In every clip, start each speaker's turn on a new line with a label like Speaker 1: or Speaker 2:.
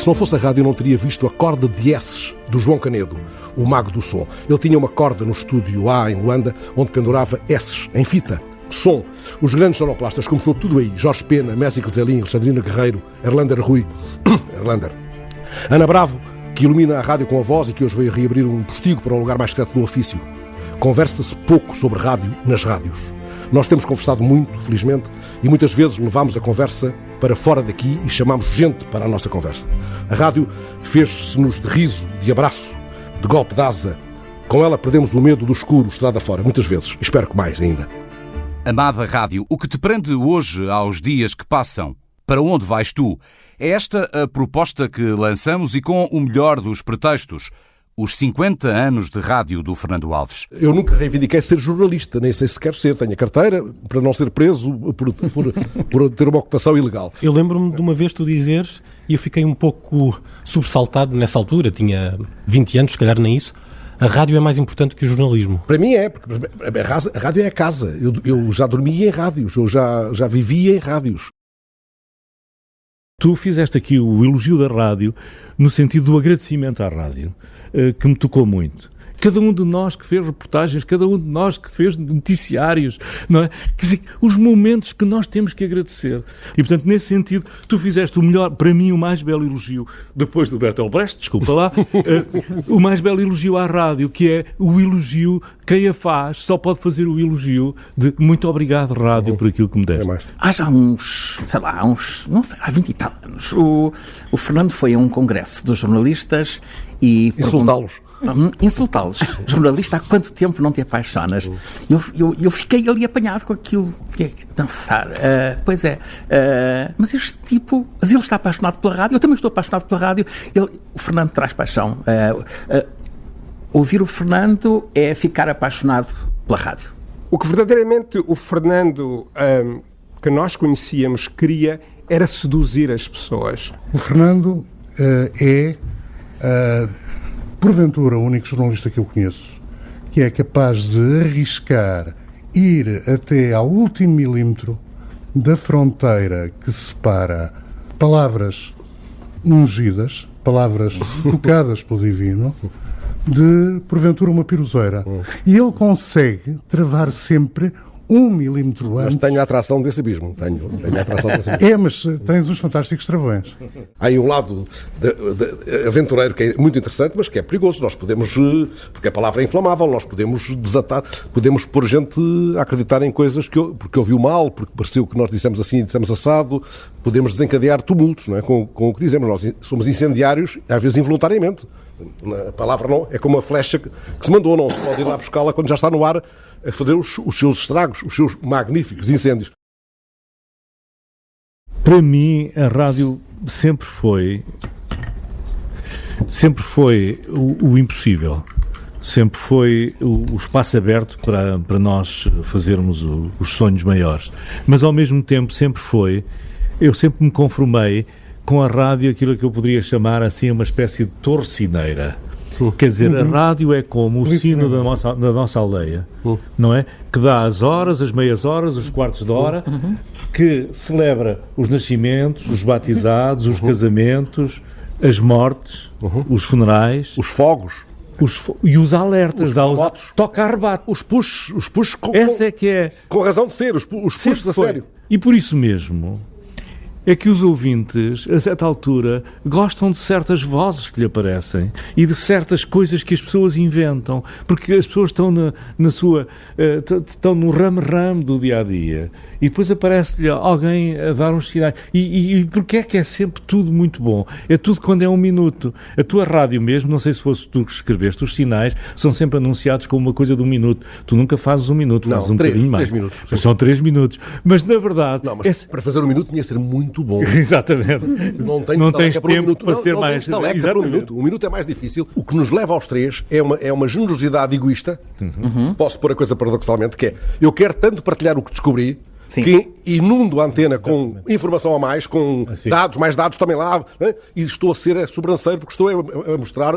Speaker 1: Se não fosse a rádio, eu não teria visto a corda de S's do João Canedo, o mago do som. Ele tinha uma corda no estúdio A, em Luanda, onde pendurava S's, em fita. Som. Os grandes sonoplastas, começou tudo aí. Jorge Pena, Messi Zelin, Alexandrina Guerreiro, Erlander Rui, Ana Bravo, que ilumina a rádio com a voz e que hoje veio reabrir um postigo para um lugar mais secreto do ofício. Conversa-se pouco sobre rádio nas rádios. Nós temos conversado muito, felizmente, e muitas vezes levamos a conversa para fora daqui e chamamos gente para a nossa conversa. A rádio fez-se-nos de riso, de abraço, de golpe de asa. Com ela perdemos o medo do escuro, estrada fora, muitas vezes. Espero que mais ainda.
Speaker 2: Amada rádio, o que te prende hoje aos dias que passam? Para onde vais tu? É esta a proposta que lançamos e com o melhor dos pretextos. Os 50 anos de rádio do Fernando Alves.
Speaker 1: Eu nunca reivindiquei ser jornalista, nem sei se quero ser. Tenho a carteira para não ser preso por ter uma ocupação ilegal.
Speaker 3: Eu lembro-me de uma vez tu dizeres, e eu fiquei um pouco sobressaltado nessa altura, tinha 20 anos, se calhar nem isso, a rádio é mais importante que o jornalismo.
Speaker 1: Para mim é, porque a rádio é a casa. Eu já dormia em rádios, eu já vivia em rádios.
Speaker 4: Tu fizeste aqui o elogio da rádio no sentido do agradecimento à rádio, que me tocou muito. Cada um de nós que fez reportagens, cada um de nós que fez noticiários, não é? Quer dizer, os momentos que nós temos que agradecer. E, portanto, nesse sentido, tu fizeste o melhor, para mim, o mais belo elogio, depois do Bertolt Brecht, desculpa lá, o mais belo elogio à rádio, que é o elogio, quem a faz só pode fazer o elogio de muito obrigado, rádio, por aquilo que me deste.
Speaker 5: Há já há 20 e tal anos, o Fernando foi a um congresso dos jornalistas e... Insultá-los. Jornalista, há quanto tempo não te apaixonas? Eu fiquei ali apanhado com aquilo. Fiquei a pensar, pois é, mas este tipo, mas ele está apaixonado pela rádio, eu também estou apaixonado pela rádio. O Fernando traz paixão. Ouvir o Fernando é ficar apaixonado pela rádio.
Speaker 6: O que verdadeiramente o Fernando, que nós conhecíamos, queria era seduzir as pessoas.
Speaker 7: O Fernando porventura, o único jornalista que eu conheço que é capaz de arriscar ir até ao último milímetro da fronteira que separa palavras ungidas, palavras tocadas pelo divino, de, porventura, uma piroseira. E ele consegue travar sempre 1 milímetro antes.
Speaker 1: Mas tenho a atração desse abismo. Tenho a atração desse abismo.
Speaker 7: Mas tens uns fantásticos travões.
Speaker 1: Há aí um lado aventureiro que é muito interessante, mas que é perigoso. Nós podemos, porque a palavra é inflamável, nós podemos desatar, podemos pôr gente a acreditar em coisas porque ouviu mal, porque pareceu que nós dissemos assim e dissemos assado, podemos desencadear tumultos, não é? Com o que dizemos. Nós somos incendiários, às vezes involuntariamente. A palavra não é como uma flecha que se mandou, não se pode ir lá buscá-la quando já está no ar a fazer os seus estragos, os seus magníficos incêndios.
Speaker 4: Para mim, a rádio sempre foi o impossível. Sempre foi o espaço aberto para nós fazermos os sonhos maiores. Mas, ao mesmo tempo, eu sempre me conformei com a rádio aquilo que eu poderia chamar assim uma espécie de torcineira. Quer dizer, a rádio é como o sino da nossa aldeia, não é? Que dá as horas, as meias horas, os quartos de hora, que celebra os nascimentos, os batizados, os casamentos, as mortes, os funerais,
Speaker 1: os fogos.
Speaker 4: E os alertas, toca a rebate.
Speaker 1: Os push
Speaker 4: essa é que é.
Speaker 1: Com razão de ser, os push a sério.
Speaker 4: E por isso mesmo é que os ouvintes, a certa altura, gostam de certas vozes que lhe aparecem e de certas coisas que as pessoas inventam, porque as pessoas estão estão no ramo-ramo do dia-a-dia e depois aparece-lhe alguém a dar uns sinais. E porquê é sempre tudo muito bom? É tudo quando é 1 minuto. A tua rádio mesmo, não sei se fosse tu que escreveste, os sinais são sempre anunciados como uma coisa de 1 minuto. Tu nunca fazes 1 minuto, fazes um bocadinho mais.
Speaker 1: 3 minutos.
Speaker 4: São 3 minutos. Mas, na verdade...
Speaker 1: Não, mas para fazer 1 minuto tinha que ser muito bom.
Speaker 4: Exatamente.
Speaker 1: Não
Speaker 4: tens tempo para ser mais...
Speaker 1: Para 1 minuto. 1 minuto é mais difícil. O que nos leva aos 3 é uma generosidade egoísta, se posso pôr a coisa paradoxalmente, que é, eu quero tanto partilhar o que descobri, sim, que inundo a antena com informação a mais, com dados, mais dados também lá, né? E estou a ser sobranceiro porque estou a mostrar,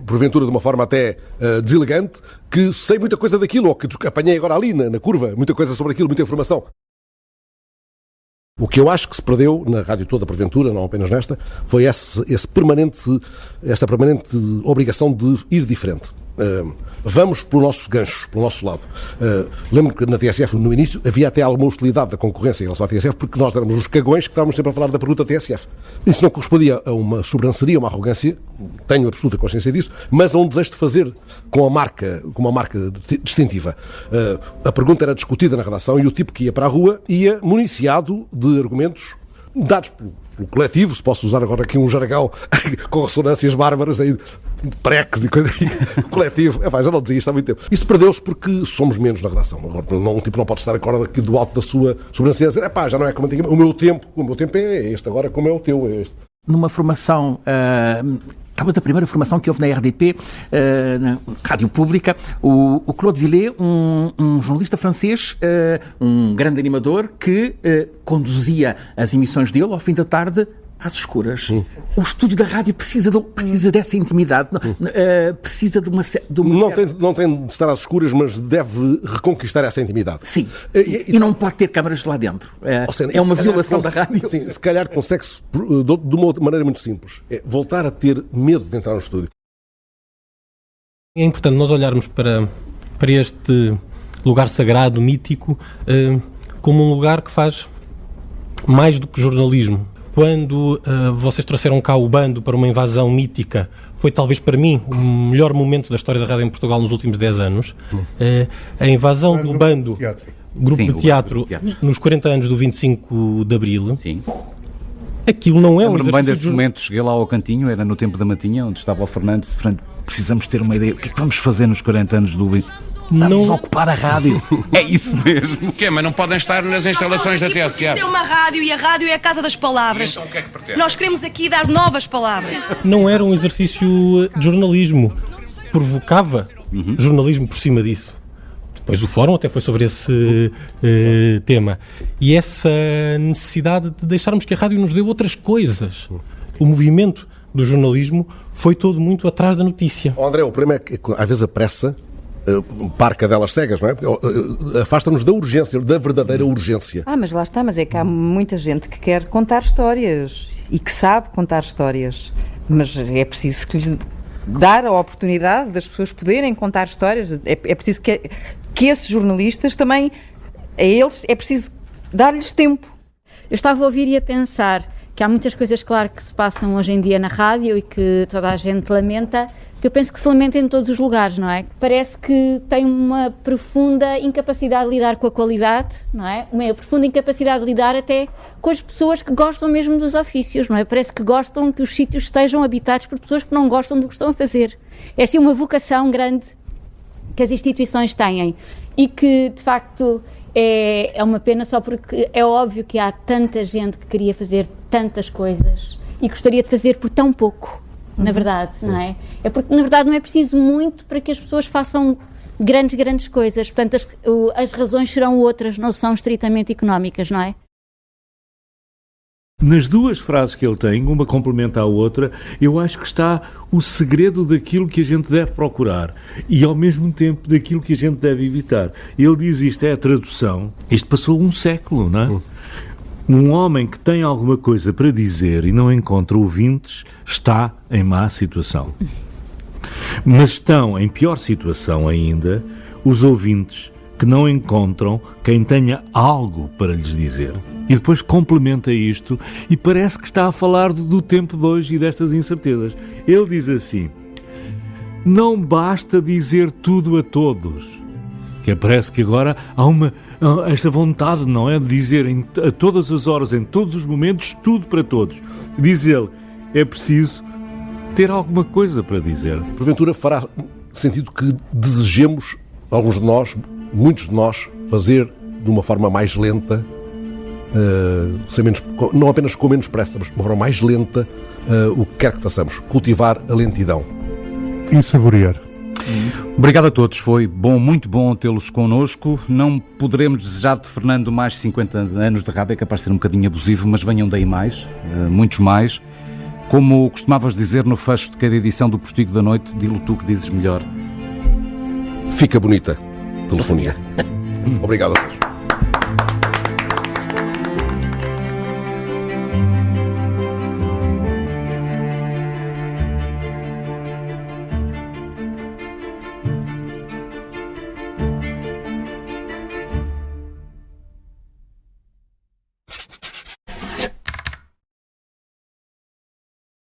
Speaker 1: porventura de uma forma até deselegante, que sei muita coisa daquilo, ou que apanhei agora ali na curva, muita coisa sobre aquilo, muita informação. O que eu acho que se perdeu na rádio toda, porventura, não apenas nesta, foi essa permanente obrigação de ir diferente. Vamos pelo nosso gancho, pelo nosso lado. Lembro que na TSF, no início, havia até alguma hostilidade da concorrência em relação à TSF, porque nós éramos os cagões que estávamos sempre a falar da pergunta TSF. Isso não correspondia a uma sobranceria, uma arrogância, tenho absoluta consciência disso, mas a um desejo de fazer com uma marca distintiva. A pergunta era discutida na redação e o tipo que ia para a rua ia municiado de argumentos dados pelo coletivo, se posso usar agora aqui um jargão com ressonâncias bárbaras aí, preques e coisa coletivo. Já não dizia isto há muito tempo. Isso perdeu-se porque somos menos na redação. Um tipo não pode estar a corda aqui do alto da sua sobrancelha a dizer, já não é como antigamente. O meu tempo é este, agora como é o teu, é este.
Speaker 5: Numa formação, talvez a primeira formação que houve na RDP, na Rádio Pública, o Claude Villet, um jornalista francês, um grande animador, que conduzia as emissões dele ao fim da tarde às escuras. O estúdio da rádio precisa dessa intimidade, precisa de uma
Speaker 1: não tem de estar às escuras, mas deve reconquistar essa intimidade.
Speaker 5: Sim, e não pode ter câmaras lá dentro. É uma violação da rádio.
Speaker 1: Sim, se calhar consegue-se de uma maneira muito simples. É voltar a ter medo de entrar no estúdio.
Speaker 3: É importante nós olharmos para este lugar sagrado, mítico, como um lugar que faz mais do que jornalismo. Quando vocês trouxeram cá o bando para uma invasão mítica, foi talvez para mim o melhor momento da história da rádio em Portugal nos últimos 10 anos. A invasão do bando, grupo de teatro, nos 40 anos do 25 de Abril.
Speaker 2: Sim.
Speaker 3: Aquilo não é um exercício...
Speaker 2: bem desse momento, cheguei lá ao cantinho, era no tempo da Matinha, onde estava o Fernando, precisamos ter uma ideia, o que é que vamos fazer nos 40 anos do 20... Vamos ocupar a rádio. É isso mesmo.
Speaker 8: O quê? Mas não podem estar nas instalações da TSF.
Speaker 9: Isto é uma rádio e a rádio é a casa das palavras.
Speaker 8: Então o que é que pretende?
Speaker 9: Nós queremos aqui dar novas palavras.
Speaker 3: Não era um exercício de jornalismo. Provocava jornalismo por cima disso. Depois o fórum até foi sobre esse tema. E essa necessidade de deixarmos que a rádio nos dê outras coisas. O movimento do jornalismo foi todo muito atrás da notícia.
Speaker 1: André, o problema é que às vezes a pressa parca delas cegas, não é? Afasta-nos da urgência, da verdadeira urgência.
Speaker 10: Mas lá está, mas é que há muita gente que quer contar histórias e que sabe contar histórias, mas é preciso que lhes dar a oportunidade das pessoas poderem contar histórias, é preciso que esses jornalistas também, a eles, é preciso dar-lhes tempo.
Speaker 11: Eu estava a ouvir e a pensar que há muitas coisas, claro, que se passam hoje em dia na rádio e que toda a gente lamenta, que eu penso que se lamenta em todos os lugares, não é? Parece que tem uma profunda incapacidade de lidar com a qualidade, não é? Uma profunda incapacidade de lidar até com as pessoas que gostam mesmo dos ofícios, não é? Parece que gostam que os sítios estejam habitados por pessoas que não gostam do que estão a fazer. É assim uma vocação grande que as instituições têm e que, de facto, é uma pena só porque é óbvio que há tanta gente que queria fazer tantas coisas e gostaria de fazer por tão pouco. Na verdade, não é? É porque, na verdade, não é preciso muito para que as pessoas façam grandes coisas. Portanto, as razões serão outras, não são estritamente económicas, não é?
Speaker 4: Nas duas frases que ele tem, uma complementa a outra, eu acho que está o segredo daquilo que a gente deve procurar e, ao mesmo tempo, daquilo que a gente deve evitar. Ele diz isto é a tradução. Isto passou um século, não é? Um homem que tem alguma coisa para dizer e não encontra ouvintes está em má situação. Mas estão em pior situação ainda os ouvintes que não encontram quem tenha algo para lhes dizer. E depois complementa isto e parece que está a falar do tempo de hoje e destas incertezas. Ele diz assim: não basta dizer tudo a todos. Que parece que agora há esta vontade, não é, de dizer a todas as horas, em todos os momentos, tudo para todos. Diz ele, é preciso ter alguma coisa para dizer.
Speaker 1: Porventura fará sentido que desejemos, alguns de nós, muitos de nós, fazer de uma forma mais lenta, não apenas com menos pressa, mas de uma forma mais lenta, o que quer que façamos. Cultivar a lentidão.
Speaker 7: E saborear.
Speaker 2: Obrigado a todos, foi bom, muito bom tê-los connosco. Não poderemos desejar de Fernando mais 50 anos de rádio, é capaz de ser um bocadinho abusivo, mas venham daí mais, muitos mais. Como costumavas dizer no fecho de cada edição do Postigo da Noite, dilo tu que dizes melhor.
Speaker 1: Fica bonita telefonia. Obrigado a todos.